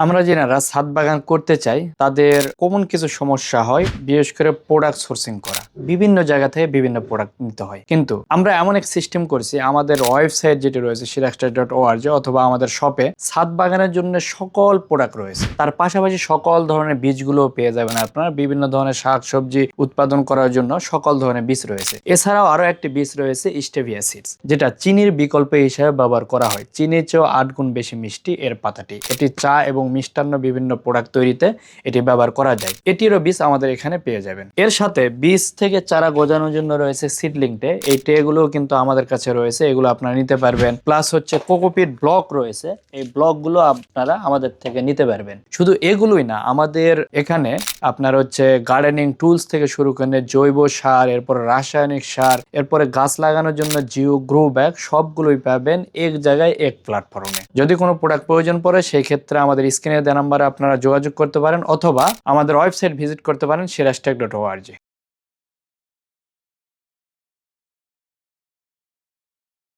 আমরা যারা ছাদ বাগান করতে চাই তাদের কমন কিছু সমস্যা হয়, বিশেষ করে প্রোডাক্ট সোর্সিং করা। বিভিন্ন জায়গা থেকে বিভিন্ন প্রোডাক্ট নিতে হয়, কিন্তু আমরা এমন এক সিস্টেম করছি, আমাদের ওয়েবসাইট যেটি রয়েছে sirextech.org অথবা আমাদের শপে ছাদ বাগানের জন্য সকল প্রোডাক্ট রয়েছে। তার পাশাপাশি সকল ধরনের বীজগুলো পেয়ে যাবেন আপনারা। বিভিন্ন ধরনের শাকসবজি উৎপাদন করার জন্য সকল ধরনের বীজ রয়েছে। এছাড়াও আরো একটি বীজ রয়েছে স্টেভিয়া সিডস, যেটা চিনির বিকল্প হিসেবে ব্যবহার করা হয়। চিনির চেয়েও 8 গুণ বেশি মিষ্টি এর পাতাটি। এটি চা এবং মিষ্টান্ন বিভিন্ন প্রোডাক্ট তৈরিতে এটি ব্যবহার করা যায়। এটিরও বীজ আমাদের এখানে পেয়ে যাবেন। এর সাথে বীজ থেকে চারা গজানোর জন্য রয়েছে সিডলিং টে। এই টে গুলো কিন্তু আমাদের কাছে রয়েছে, এগুলো আপনারা নিতে পারবেন। প্লাস হচ্ছে কোকোপিট ব্লক রয়েছে, এই ব্লক গুলো আপনারা আমাদের থেকে নিতে পারবেন। শুধু এগুলোই না, আমাদের এখানে আপনার হচ্ছে গার্ডেনিং টুলস থেকে শুরু করে জৈব সার, এরপর রাসায়নিক সার, এরপরে গাছ লাগানোর জন্য জিও গ্রো ব্যাগ, সবগুলোই পাবেন এক জায়গায় এক প্ল্যাটফর্মে। যদি কোনো প্রোডাক্ট প্রয়োজন পড়ে সেই ক্ষেত্রে আমাদের স্ক্রিনে দেওয়া নাম্বারে আপনারা যোগাযোগ করতে পারেন, অথবা আমাদের ওয়েবসাইট ভিজিট করতে পারেন sirextech.org।